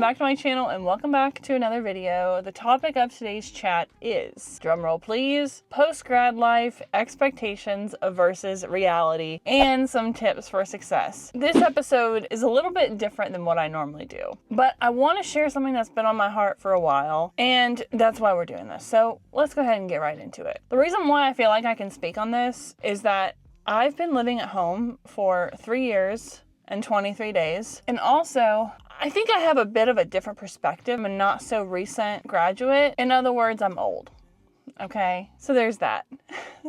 back to my channel and welcome back to another video. The topic of today's chat is, drumroll please, post-grad life, expectations versus reality, and some tips for success. This episode is a little bit different than what I normally do, but I want to share something that's been on my heart for a while, and that's why we're doing this. So let's go ahead and get right into it. The reason why I feel like I can speak on this is that I've been living at home for 3 years and 23 days, and also I think I have a bit of a different perspective. I'm a not so recent graduate. In other words, I'm old. Okay, so there's that.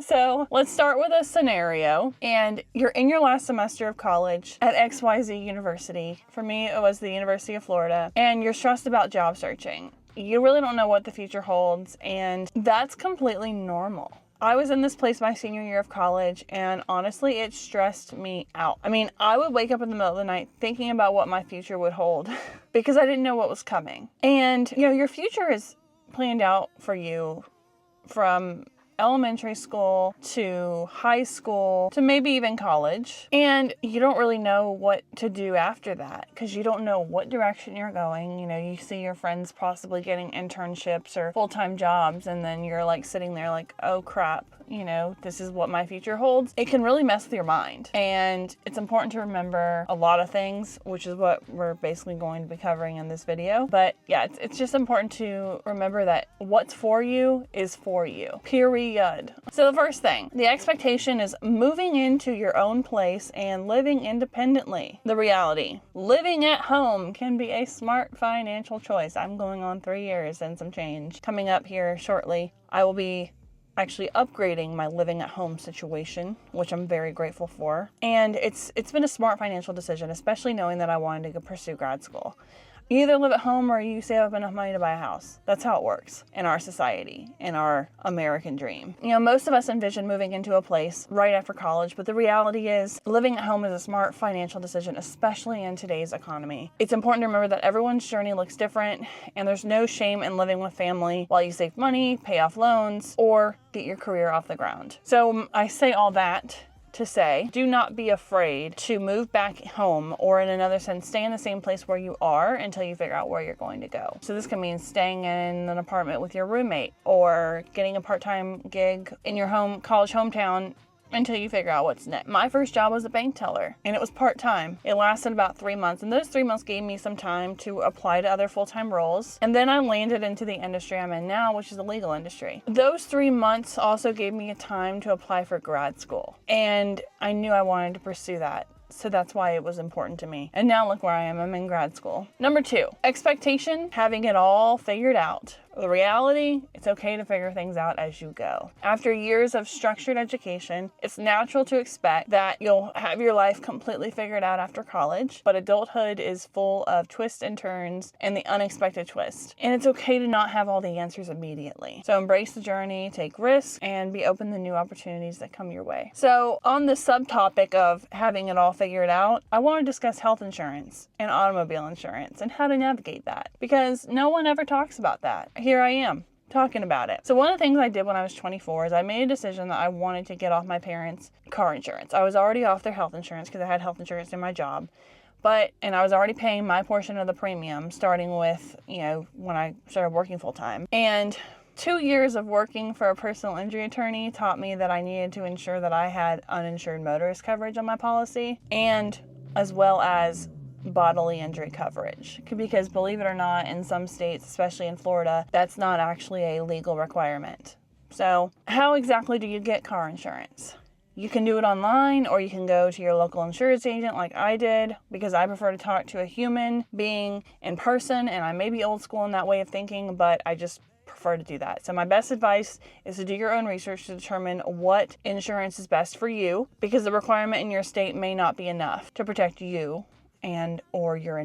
So let's start with a scenario, and you're in your last semester of college at XYZ University. For me, it was the University of Florida, and you're stressed about job searching. You really don't know what the future holds, and that's completely normal. I was in this place my senior year of college, and honestly, it stressed me out. I mean, I would wake up in the middle of the night thinking about what my future would hold because I didn't know what was coming. And, you know, your future is planned out for you from elementary school to high school to maybe even college, and you don't really know what to do after that because you don't know what direction you're going. You know, you see your friends possibly getting internships or full-time jobs, and then you're like sitting there like, oh crap, you know, this is what my future holds. It can really mess with your mind, and it's important to remember a lot of things, which is what we're basically going to be covering in this video. But yeah, it's just important to remember that what's for you is for you, period. So the first thing, the expectation is moving into your own place and living independently. The reality, living at home can be a smart financial choice. I'm going on 3 years and some change. Coming up here shortly, I will be actually upgrading my living at home situation, which I'm very grateful for. And it's been a smart financial decision, especially knowing that I wanted to go pursue grad school. You either live at home or you save up enough money to buy a house. That's how it works in our society, in our American dream. You know, most of us envision moving into a place right after college, but the reality is living at home is a smart financial decision, especially in today's economy. It's important to remember that everyone's journey looks different, and there's no shame in living with family while you save money, pay off loans, or get your career off the ground. So I say all that to say, do not be afraid to move back home, or in another sense, stay in the same place where you are until you figure out where you're going to go. So this can mean staying in an apartment with your roommate or getting a part-time gig in your college hometown until you figure out what's next. My first job was a bank teller, and it was part-time. It lasted about 3 months, and those 3 months gave me some time to apply to other full-time roles. And then I landed into the industry I'm in now, which is the legal industry. Those 3 months also gave me a time to apply for grad school, and I knew I wanted to pursue that. So that's why it was important to me. And now look where I am. I'm in grad school. Number 2, expectation, having it all figured out. The reality, it's okay to figure things out as you go. After years of structured education, it's natural to expect that you'll have your life completely figured out after college, but adulthood is full of twists and turns and the unexpected twist. And it's okay to not have all the answers immediately. So embrace the journey, take risks, and be open to new opportunities that come your way. So on the subtopic of having it all figured out, I want to discuss health insurance and automobile insurance and how to navigate that, because no one ever talks about that. Here I am talking about it. So one of the things I did when I was 24 is I made a decision that I wanted to get off my parents' car insurance. I was already off their health insurance because I had health insurance in my job, and I was already paying my portion of the premium starting with, you know, when I started working full time. And 2 years of working for a personal injury attorney taught me that I needed to ensure that I had uninsured motorist coverage on my policy, and as well as bodily injury coverage, because believe it or not, in some states, especially in Florida, that's not actually a legal requirement. So how exactly do you get car insurance? You can do it online, or you can go to your local insurance agent like I did, because I prefer to talk to a human being in person, and I may be old school in that way of thinking, but I just prefer to do that. So my best advice is to do your own research to determine what insurance is best for you, because the requirement in your state may not be enough to protect you and or your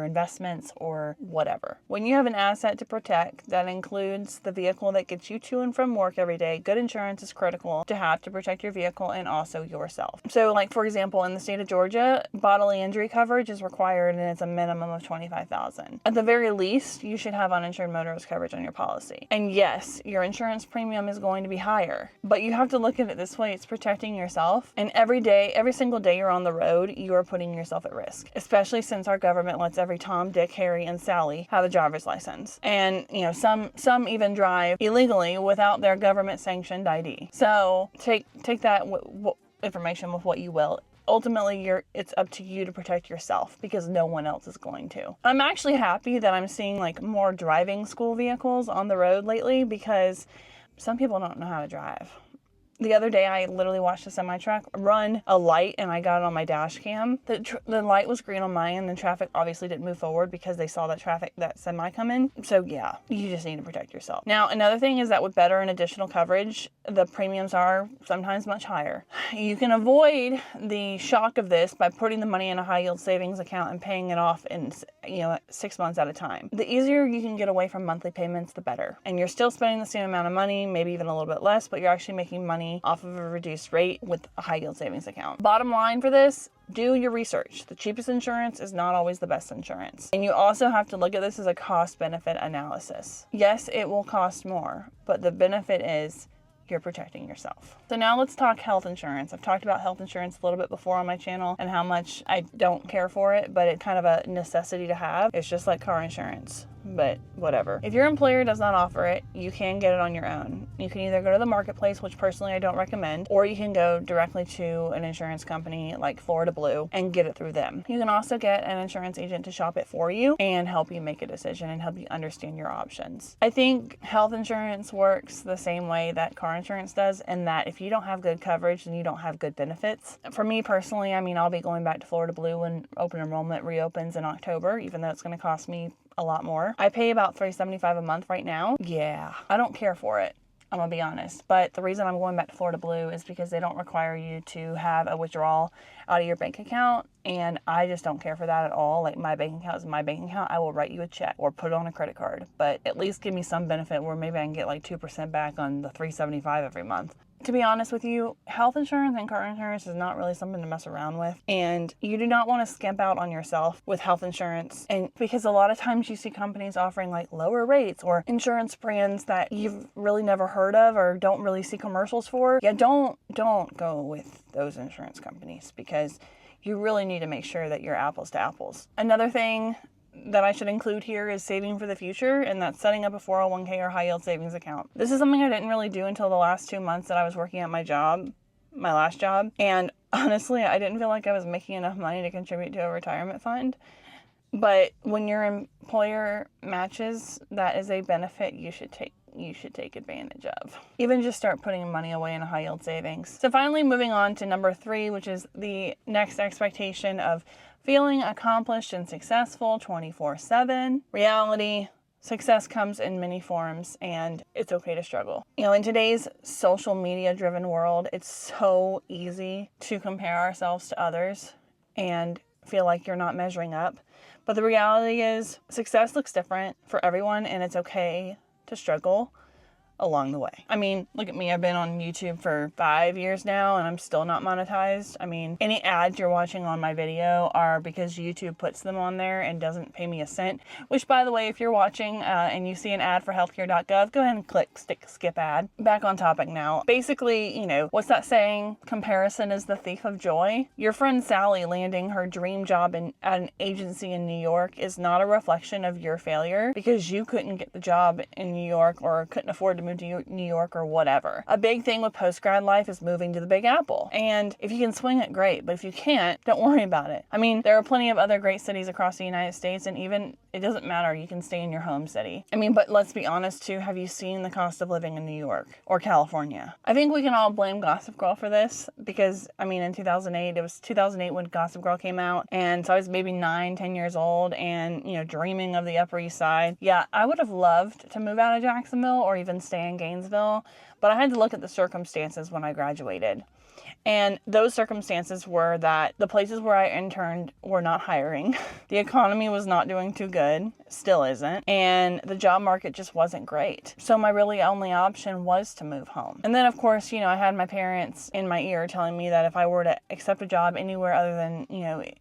investments or whatever. When you have an asset to protect that includes the vehicle that gets you to and from work every day, good insurance is critical to have to protect your vehicle and also yourself. So like, for example, in the state of Georgia, bodily injury coverage is required, and it's a minimum of $25,000. At the very least, you should have uninsured motorist coverage on your policy. And yes, your insurance premium is going to be higher, but you have to look at it this way: it's protecting yourself, and every single day you're on the road, you are putting yourself at risk, especially since our government lets every Tom, Dick, Harry, and Sally have a driver's license. And, you know, some even drive illegally without their government sanctioned ID. So take that information with what you will. Ultimately, it's up to you to protect yourself because no one else is going to. I'm actually happy that I'm seeing like more driving school vehicles on the road lately because some people don't know how to drive. The other day, I literally watched a semi-truck run a light, and I got it on my dash cam. The light was green on mine, and the traffic obviously didn't move forward because they saw that semi come in. So yeah, you just need to protect yourself. Now, another thing is that with better and additional coverage, the premiums are sometimes much higher. You can avoid the shock of this by putting the money in a high-yield savings account and paying it off in 6 months at a time. The easier you can get away from monthly payments, the better. And you're still spending the same amount of money, maybe even a little bit less, but you're actually making money off of a reduced rate with a high yield savings account. Bottom line for this, do your research. The cheapest insurance is not always the best insurance. And you also have to look at this as a cost benefit analysis. Yes, it will cost more, but the benefit is you're protecting yourself. So now let's talk health insurance. I've talked about health insurance a little bit before on my channel and how much I don't care for it, but it's kind of a necessity to have. It's just like car insurance, but whatever. If your employer does not offer it, you can get it on your own. You can either go to the marketplace, which personally I don't recommend, or you can go directly to an insurance company like Florida Blue and get it through them. You can also get an insurance agent to shop it for you and help you make a decision and help you understand your options. I think health insurance works the same way that car insurance does, in that if you don't have good coverage, then you don't have good benefits. For me personally, I mean, I'll be going back to Florida Blue when open enrollment reopens in October, even though it's going to cost me a lot more. I pay about $375 a month right now. Yeah, I don't care for it, I'm gonna be honest. But the reason I'm going back to Florida Blue is because they don't require you to have a withdrawal out of your bank account, and I just don't care for that at all. Like, my bank account is my bank account. I will write you a check or put it on a credit card, but at least give me some benefit where maybe I can get like 2% back on the $375 every month. To be honest with you, health insurance and car insurance is not really something to mess around with. And you do not want to skimp out on yourself with health insurance. And because a lot of times you see companies offering like lower rates or insurance brands that you've really never heard of or don't really see commercials for. Yeah, don't go with those insurance companies because you really need to make sure that you're apples to apples. Another thing that I should include here is saving for the future, and that's setting up a 401k or high yield savings account. This is something I didn't really do until the last 2 months that I was working at my last job. And honestly, I didn't feel like I was making enough money to contribute to a retirement fund. But when your employer matches, that is a benefit you should take advantage of. Even just start putting money away in a high yield savings. So finally, moving on to number 3, which is the next expectation of feeling accomplished and successful 24/7. Reality, success comes in many forms, and it's okay to struggle. In today's social media driven world, it's so easy to compare ourselves to others and feel like you're not measuring up. But the reality is success looks different for everyone, and it's okay to struggle along the way. I mean, look at me. I've been on YouTube for 5 years now and I'm still not monetized. I mean, any ads you're watching on my video are because YouTube puts them on there and doesn't pay me a cent. Which, by the way, if you're watching and you see an ad for healthcare.gov, go ahead and click skip ad. Back on topic now. Basically, what's that saying? Comparison is the thief of joy. Your friend Sally landing her dream job at an agency in New York is not a reflection of your failure because you couldn't get the job in New York or couldn't afford to move to New York or whatever. A big thing with post-grad life is moving to the Big Apple. And if you can swing it, great. But if you can't, don't worry about it. I mean, there are plenty of other great cities across the United States, and even it doesn't matter. You can stay in your home city. I mean, but let's be honest too. Have you seen the cost of living in New York or California? I think we can all blame Gossip Girl for this because, I mean, in 2008, it was 2008 when Gossip Girl came out. And so I was maybe 9-10 years old and, dreaming of the Upper East Side. Yeah, I would have loved to move out of Jacksonville or even stay in Gainesville, but I had to look at the circumstances when I graduated. And those circumstances were that the places where I interned were not hiring. The economy was not doing too good, still isn't, and the job market just wasn't great. So my really only option was to move home. And then, of course, I had my parents in my ear telling me that if I were to accept a job anywhere other than,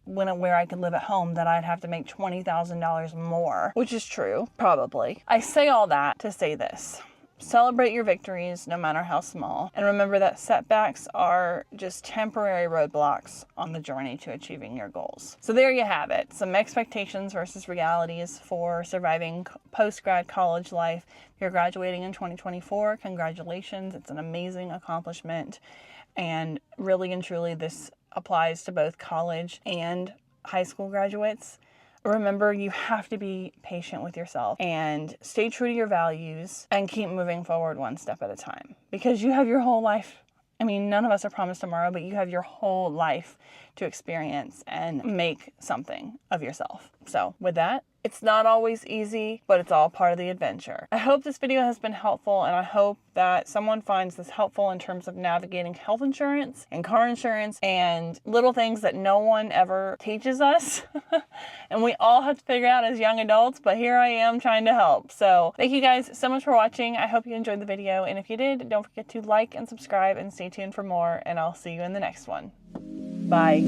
where I could live at home, that I'd have to make $20,000 more, which is true, probably. I say all that to say this. Celebrate your victories, no matter how small. And remember that setbacks are just temporary roadblocks on the journey to achieving your goals. So there you have it. Some expectations versus realities for surviving post-grad college life. If you're graduating in 2024, congratulations. It's an amazing accomplishment. And really and truly, this applies to both college and high school graduates. Remember, you have to be patient with yourself and stay true to your values and keep moving forward one step at a time, because you have your whole life. I mean, none of us are promised tomorrow, but you have your whole life to experience and make something of yourself. So with that, it's not always easy, but it's all part of the adventure. I hope this video has been helpful, and I hope that someone finds this helpful in terms of navigating health insurance and car insurance and little things that no one ever teaches us. And we all have to figure out as young adults, but here I am trying to help. So thank you guys so much for watching. I hope you enjoyed the video, and if you did, don't forget to like and subscribe and stay tuned for more, and I'll see you in the next one. Bye.